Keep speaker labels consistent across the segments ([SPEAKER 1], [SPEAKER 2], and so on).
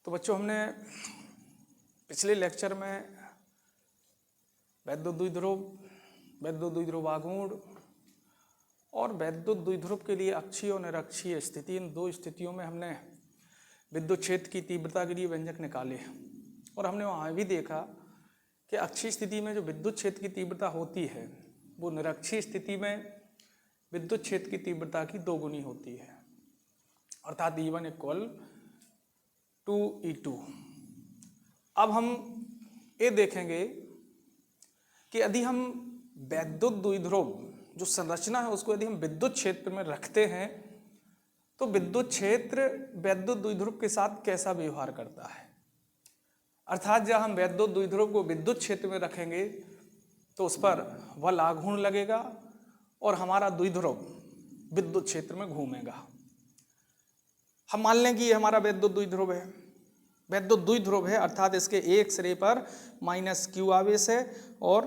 [SPEAKER 1] तो बच्चों, हमने पिछले लेक्चर में वैद्युत द्विध्रुव, वैद्युत द्विध्रुव आघूर्ण और वैद्युत द्विध्रुव के लिए अक्षीय और निरक्षीय स्थिति, इन दो स्थितियों में हमने विद्युत क्षेत्र की तीव्रता के लिए व्यंजक निकाले। और हमने वहाँ भी देखा कि अक्षीय स्थिति में जो विद्युत क्षेत्र की तीव्रता होती है वो निरक्षीय स्थिति में विद्युत क्षेत्र की तीव्रता की दोगुनी होती है, अर्थात E1 = 2E2। अब हम ये देखेंगे कि यदि हम वैद्युत द्विध्रुव जो संरचना है उसको यदि हम विद्युत क्षेत्र में रखते हैं तो विद्युत क्षेत्र वैद्युत द्विध्रुव के साथ कैसा व्यवहार करता है। अर्थात जब हम वैद्युत द्विध्रुव को विद्युत क्षेत्र में रखेंगे तो उस पर बल आघूर्ण लगेगा और हमारा द्विध्रुव विद्युत क्षेत्र में घूमेगा। हम मान लें कि ये हमारा वैद्युत द्विध्रुव है। वैद्युत द्विध्रुव है अर्थात इसके एक सिरे पर -q आवेश है और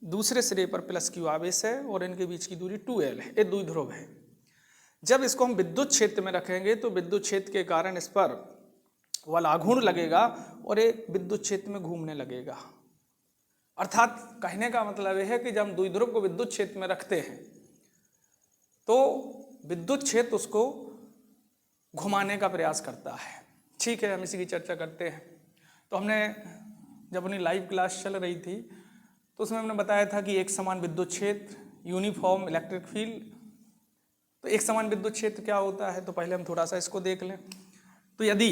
[SPEAKER 1] दूसरे सिरे पर +q आवेश है और इनके बीच की दूरी 2L है। ये द्विध्रुव है। जब इसको हम विद्युत क्षेत्र में रखेंगे तो विद्युत क्षेत्र के कारण इस पर बल आघूर्ण लगेगा और ये विद्युत क्षेत्र में घूमने लगेगा। अर्थात कहने का मतलब यह है कि जब हम द्विध्रुव को विद्युत क्षेत्र में रखते हैं तो विद्युत क्षेत्र उसको घुमाने का प्रयास करता है। ठीक है, हम इसी की चर्चा करते हैं। तो हमने जब अपनी लाइव क्लास चल रही थी तो उसमें हमने बताया था कि एक समान विद्युत क्षेत्र, यूनिफॉर्म इलेक्ट्रिक फील्ड। तो एक समान विद्युत क्षेत्र क्या होता है, तो पहले हम थोड़ा सा इसको देख लें। तो यदि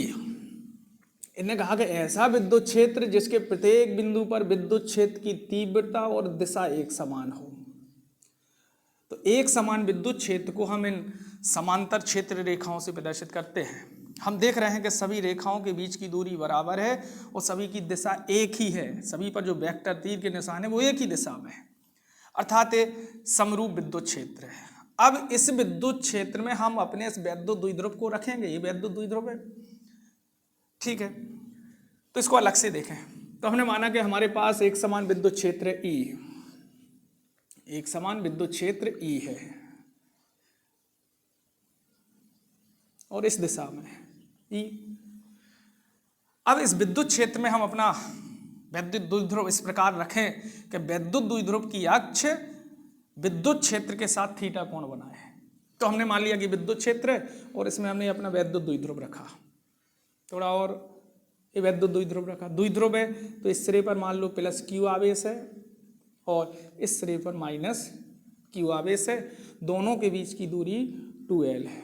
[SPEAKER 1] इन्हें कहा कि ऐसा विद्युत क्षेत्र जिसके प्रत्येक बिंदु पर विद्युत क्षेत्र की तीव्रता और दिशा एक समान हो, तो एक समान विद्युत क्षेत्र को हम इन समांतर क्षेत्र रेखाओं से प्रदर्शित करते हैं। हम देख रहे हैं कि सभी रेखाओं के बीच की दूरी बराबर है और सभी की दिशा एक ही है। सभी पर जो वेक्टर तीर के निशान है वो एक ही दिशा में है, अर्थात ये समरूप विद्युत क्षेत्र है। अब इस विद्युत क्षेत्र में हम अपने इस वैद्युत द्विध्रुव को रखेंगे। ये वैद्युत द्विध्रुव है, ठीक है। तो इसको अलग से देखें। तो हमने माना कि हमारे पास एक समान विद्युत क्षेत्र है E, एक समान विद्युत क्षेत्र E है और इस दिशा में E। अब इस विद्युत क्षेत्र में हम अपना वैद्युत द्विध्रुव इस प्रकार रखें कि वैद्युत द्विध्रुव की अक्ष विद्युत क्षेत्र के साथ थीटा कोण बनाए। तो हमने मान लिया कि विद्युत क्षेत्र है और इसमें हमने अपना वैद्युत द्विध्रुव रखा। थोड़ा और ये वैद्युत द्विध्रुव रखा। द्विध्रुव है तो इस सिरे पर मान लो +q आवेश है और इस सिरे पर -q आवेश है। दोनों के बीच की दूरी 2L है,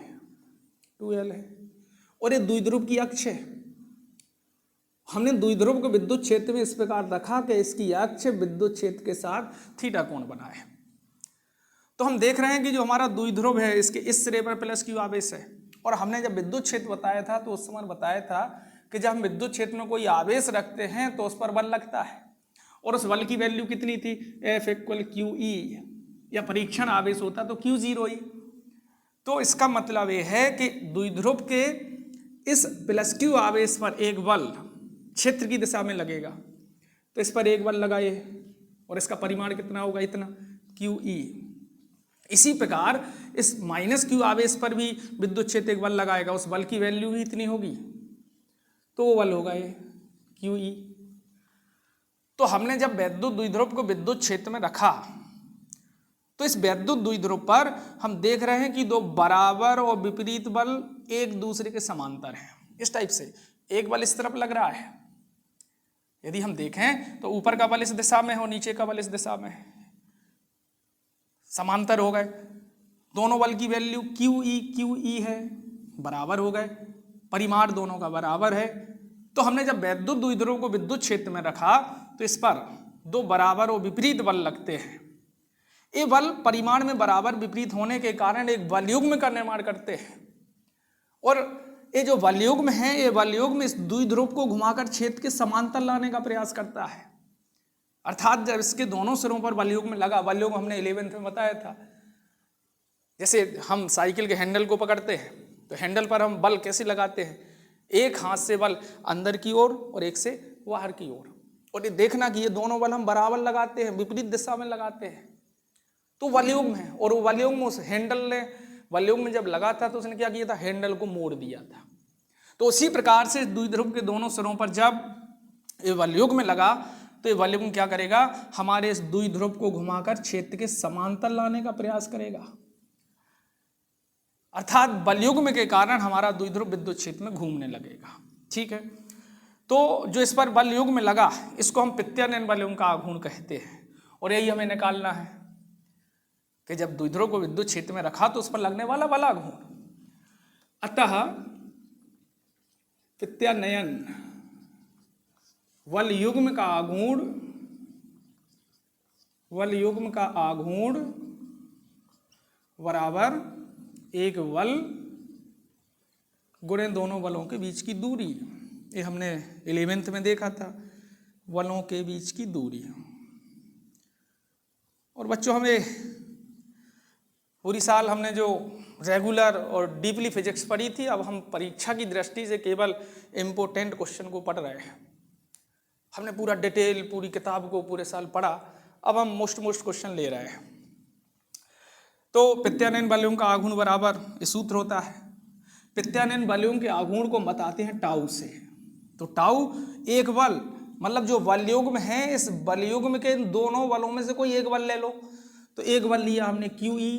[SPEAKER 1] 2L है और ये द्विध्रुव की अक्ष है। हमने द्विध्रुव को विद्युत क्षेत्र में इस प्रकार रखा कि इसकी अक्ष विद्युत क्षेत्र के साथ थीटा कोण बनाए। तो हम देख रहे हैं कि जो हमारा द्विध्रुव है इसके इस सिरे पर +q आवेश है और हमने जब विद्युत क्षेत्र बताया था तो उस समय बताया था कि जब हम विद्युत क्षेत्र में कोई आवेश रखते हैं तो उस पर बल लगता है और उस बल की वैल्यू कितनी थी, F = QE, या परीक्षण आवेश होता तो Q0E। तो इसका मतलब ये है कि द्विध्रुव के इस +q आवेश पर एक बल क्षेत्र की दिशा में लगेगा। तो इस पर एक बल लगा ये और इसका परिमाण कितना होगा, इतना QE। इसी प्रकार इस -q आवेश पर भी विद्युत क्षेत्र एक बल लगाएगा, उस बल की वैल्यू भी इतनी होगी, तो वो बल होगा ये QE। तो हमने जब वैद्युत द्विध्रुव को विद्युत क्षेत्र में रखा तो इस वैद्युत द्विध्रुव पर हम देख रहे हैं कि दो बराबर और विपरीत बल एक दूसरे के समांतर हैं। इस टाइप से एक बल इस तरफ लग रहा है, यदि हम देखें तो ऊपर का बल इस दिशा में है और नीचे का बल इस दिशा में है, समांतर हो गए। दोनों बल की वैल्यू QE है, बराबर हो गए, परिमाण दोनों का बराबर है। तो हमने जब वैद्युत द्विध्रुव को विद्युत क्षेत्र में रखा तो इस पर दो बराबर और विपरीत बल लगते हैं। ये बल परिमाण में बराबर विपरीत होने के कारण एक बलयुग्म का निर्माण करते हैं और ये जो बलयुग्म है ये बलयुग्म इस द्विध्रुव को घुमाकर क्षेत्र के समांतर लाने का प्रयास करता है। अर्थात जब इसके दोनों सिरों पर बलयुग्म लगा, बलयुग्म हमने 11th में बताया था, जैसे हम साइकिल के हैंडल को पकड़ते हैं तो हैंडल पर हम बल कैसे लगाते हैं, एक हाथ से बल अंदर की ओर और एक से बाहर की ओर, और ये देखना कि ये दोनों बल हम बराबर लगाते हैं, विपरीत दिशा में लगाते हैं, तो बलयुग्म है। और वो बलयुग्म उस हैंडल ने बलयुग्म में जब लगा था तो उसने क्या किया था, हैंडल को मोड़ दिया था। तो उसी प्रकार से द्विध्रुव के दोनों सिरों पर जब ये वलयुग्म लगा तो ये वलयुग्म क्या करेगा, हमारे इस द्विध्रुव को घुमाकर क्षेत्र के समांतर लाने का प्रयास करेगा, अर्थात वलयुग्म के कारण हमारा द्विध्रुव विद्युत क्षेत्र में घूमने लगेगा। ठीक है, तो जो इस पर वलयुग्म लगा इसको हम प्रत्यानयन वलयुग्म का आघूर्ण कहते हैं, और यही हमें निकालना है कि जब द्विध्रुव को विद्युत क्षेत्र में रखा तो उस पर लगने वाला बल आघूर्ण। अतः प्रत्यानयन वलयुग्म का आघूर्ण बराबर एक बल गुणे दोनों बलों के बीच की दूरी। ये हमने 11th में देखा था, बलों के बीच की दूरी। और बच्चों हमें पूरी साल हमने जो रेगुलर और डीपली फिजिक्स पढ़ी थी, अब हम परीक्षा की दृष्टि से केवल इम्पोर्टेंट क्वेश्चन को पढ़ रहे हैं। हमने पूरा डिटेल पूरी किताब को पूरे साल पढ़ा, अब हम मोस्ट क्वेश्चन ले रहे हैं। तो प्रत्यानयन वलयुग्म का आघूर्ण बराबर ये सूत्र होता है। प्रत्यानयन वलयुग्म के आघूर्ण को बताते हैं टाउ से। तो टाउ एक बल, मतलब जो वलयुग्म है इस वलयुग्म के दोनों बलों में से कोई एक बल ले लो। तो एक बल लिया हमने QE,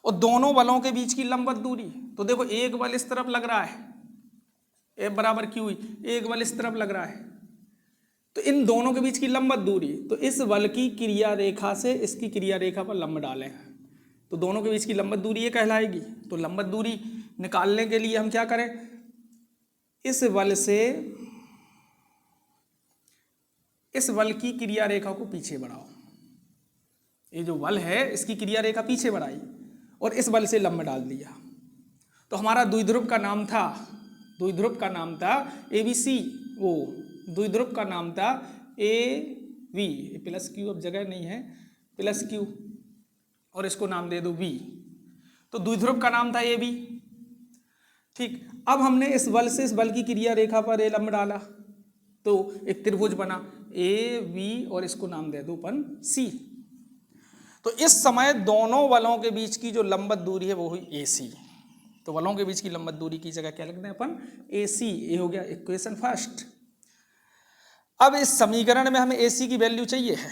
[SPEAKER 1] और दोनों बलों के बीच की लंबवत दूरी। तो देखो एक बल इस तरफ लग रहा है F बराबर QE, एक बल इस तरफ लग रहा है, तो इन दोनों के बीच की लंबवत दूरी, तो इस बल की क्रिया रेखा से इसकी क्रिया रेखा पर लंब डालें तो दोनों के बीच की लंबवत दूरी ये कहलाएगी। तो लंबवत दूरी निकालने के लिए हम क्या करें, इस बल की क्रिया रेखा को पीछे बढ़ाओ। ये जो बल है इसकी क्रिया रेखा पीछे बढ़ाई और इस बल से लंब डाल दिया। तो हमारा द्विध्रुव का नाम था ABC, वो द्विध्रुव का नाम था AV, प्लस Q अब जगह नहीं है, प्लस Q, और इसको नाम दे दो V। तो द्विध्रुव का नाम था AB। ठीक, अब हमने इस बल से इस बल की क्रिया रेखा पर ए लंब डाला तो एक त्रिभुज बना AB, और इसको नाम दे दो अपन C। तो इस समय दोनों बलों के बीच की जो लंबवत दूरी है वो हुई AC। तो बलों के बीच की लंबवत दूरी की जगह क्या लिख दें अपन AC। ये हो गया इक्वेशन फर्स्ट। अब इस समीकरण में हमें AC की वैल्यू चाहिए है,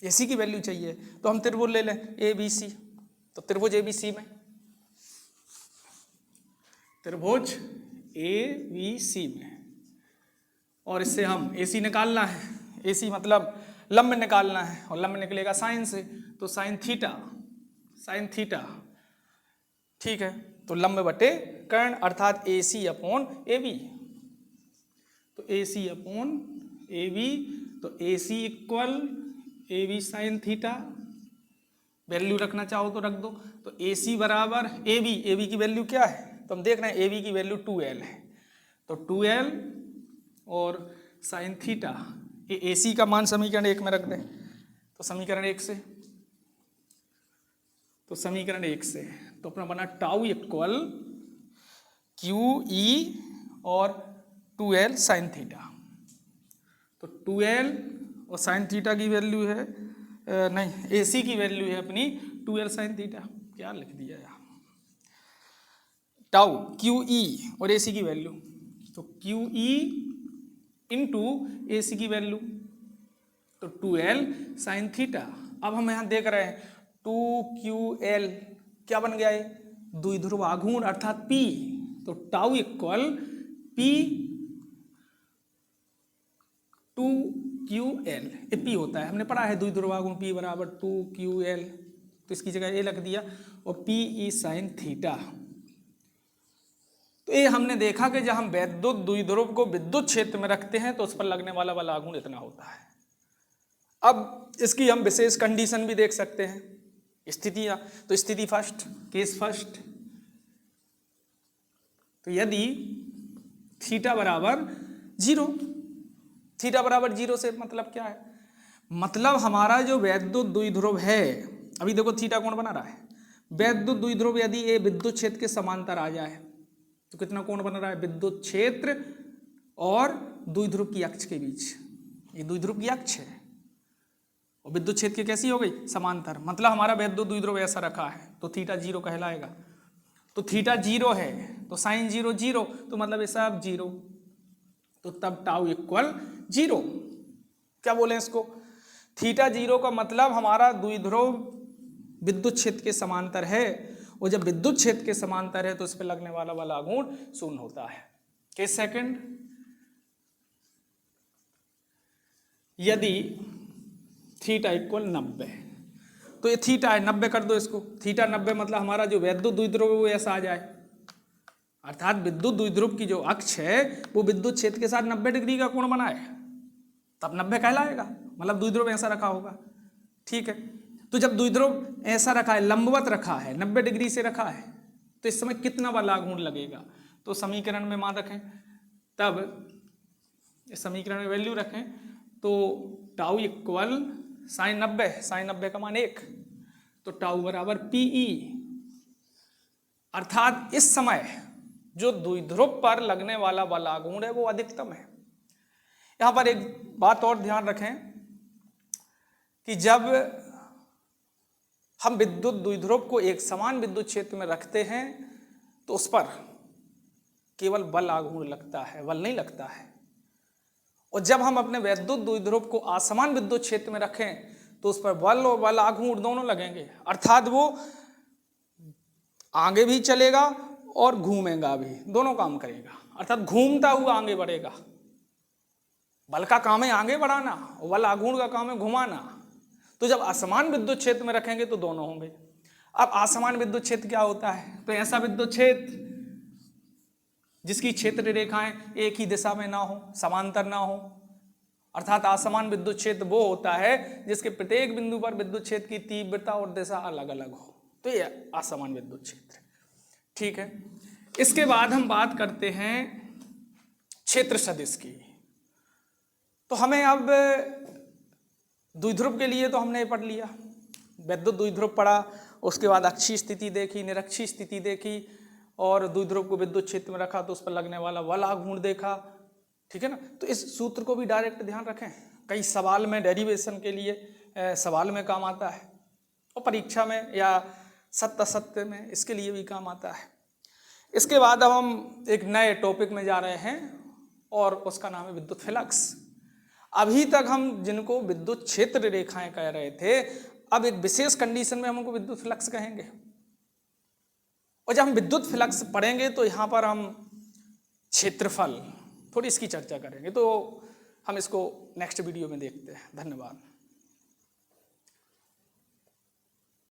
[SPEAKER 1] AC की वैल्यू चाहिए, तो हम त्रिभुज ले लें ABC। तो त्रिभुज ABC में और इससे हम AC निकालना है। AC मतलब लंब निकालना है, और लंब निकलेगा साइन से, तो साइन थीटा। ठीक है, तो लंब बटे कर्ण अर्थात AC अपॉन AB। तो AC अपॉन AB, तो AC equal AB sine theta. Value रखना चाहो तो रख दो। तो AC बराबर AB की वैल्यू क्या है, तो हम देख रहे हैं AB की वैल्यू 2L है, तो 2L और साइन थीटा, ये AC का मान समीकरण 1 में रख दें। तो समीकरण 1 से तो अपना बना टाउ इक्वल QE और 2L साइन थीटा। तो 2L और साइन थीटा की वैल्यू है AC की वैल्यू है अपनी 2L साइन थीटा। क्या लिख दिया यार, टाउ QE और AC की वैल्यू, तो QE इंटू AC की वैल्यू, तो 2L साइन थीटा। अब हम यहाँ देख रहे हैं 2QL क्या बन गया है, द्विध्रुव आघूर्ण अर्थात P। तो टाउ इक्वल P 2QL, ये P होता है, हमने पढ़ा है द्विध्रुव आघूर्ण P बराबर 2QL, तो इसकी जगह ये रख दिया, और PE साइन थीटा। तो ये हमने देखा कि जब हम वैद्युत द्विध्रुव को विद्युत क्षेत्र में रखते हैं तो उस पर लगने वाला बल आघूर्ण इतना होता है। अब इसकी हम विशेष कंडीशन भी देख सकते हैं, स्थितियां। तो स्थिति फर्स्ट, केस फर्स्ट, तो यदि थीटा बराबर 0 से मतलब क्या है, मतलब हमारा जो वैद्युत द्विध्रुव है, अभी देखो थीटा कोण बना रहा है, वैद्युत द्विध्रुव यदि ये विद्युत क्षेत्र के समांतर आ जाए तो कितना कोण बन रहा है, विद्युत क्षेत्र और द्विध्रुव की अक्ष के बीच, ये द्विध्रुव की अक्ष है और विद्युत क्षेत्र की कैसी हो गई, समांतर। मतलब हमारा वैद्युत द्विध्रुव ऐसा रखा है तो थीटा 0 कहलाएगा। तो थीटा 0 है तो साइन 0 0, तो मतलब ये सब 0, तो तब टाउ इक्वल 0। क्या बोले इसको, थीटा 0 का मतलब हमारा द्विध्रुव विद्युत क्षेत्र के समांतर है, और जब विद्युत क्षेत्र के समांतर है तो इस पर लगने वाला बल आघूर्ण शून्य होता है। किस सेकंड, यदि थीटा इक्वल 90, तो ये थीटा है 90 कर दो इसको, थीटा 90 मतलब हमारा जो वैद्युत द्विध्रुव है वो ऐसा आ जाए, अर्थात विद्युत द्विध्रुव की जो अक्ष है वो विद्युत क्षेत्र के साथ 90 डिग्री का कोण बनाए, तब 90 कहलाएगा, मतलब द्विध्रुव ऐसा रखा होगा। ठीक है, तो जब द्विध्रुव ऐसा रखा है, लंबवत रखा है, 90 डिग्री से रखा है, तो इस समय कितना बल आघूर्ण लगेगा, तो समीकरण में मान रखें, तब इस समीकरण में वैल्यू रखें, तो टाउ इक्वल साइन 90, साइन 90 का मान 1, तो टाउ बराबर पीई, अर्थात इस समय जो द्विध्रुव पर लगने वाला बल आघूर्ण है वो अधिकतम है। यहां पर एक बात और ध्यान रखें कि जब हम विद्युत द्विध्रुव को एक समान विद्युत क्षेत्र में रखते हैं तो उस पर केवल बल आघूर्ण लगता है, बल नहीं लगता है, और जब हम अपने वैद्युत द्विध्रुव को असमान विद्युत क्षेत्र में रखें तो उस पर बल और बल आघूर्ण दोनों लगेंगे, अर्थात वो आगे भी चलेगा और घूमेगा भी, दोनों काम करेगा, अर्थात घूमता हुआ आगे बढ़ेगा। बल का काम है आगे बढ़ाना और बल आघूर्ण का काम है घुमाना। तो जब असमान विद्युत क्षेत्र में रखेंगे तो दोनों होंगे। अब असमान विद्युत क्षेत्र क्या होता है, तो ऐसा विद्युत क्षेत्र जिसकी क्षेत्र रेखाएं एक ही दिशा में ना हो, समांतर ना हो, अर्थात असमान विद्युत क्षेत्र वो होता है जिसके प्रत्येक बिंदु पर विद्युत क्षेत्र की तीव्रता और दिशा अलग अलग हो, तो ये असमान विद्युत क्षेत्र। ठीक है, इसके बाद हम बात करते हैं क्षेत्र सदिश की। तो हमें अब द्विध्रुव के लिए तो हमने पढ़ लिया, वैद्युत द्विध्रुव पढ़ा, उसके बाद अक्षीय स्थिति देखी, निरक्षीय स्थिति देखी, और द्विध्रुव को विद्युत क्षेत्र में रखा तो उस पर लगने वाला बल आघूर्ण देखा। ठीक है ना, तो इस सूत्र को भी डायरेक्ट ध्यान रखें, कई सवाल में डेरिवेशन के लिए सवाल में काम आता है, और परीक्षा में या सत्य असत्य में इसके लिए भी काम आता है। इसके बाद अब हम एक नए टॉपिक में जा रहे हैं और उसका नाम है विद्युत फ्लक्स। अभी तक हम जिनको विद्युत क्षेत्र रेखाएं कह रहे थे, अब एक विशेष कंडीशन में हम उनको विद्युत फ्लक्स कहेंगे, और जब हम विद्युत फ्लक्स पढ़ेंगे तो यहाँ पर हम क्षेत्रफल थोड़ी इसकी चर्चा करेंगे, तो हम इसको नेक्स्ट वीडियो में देखते हैं। धन्यवाद।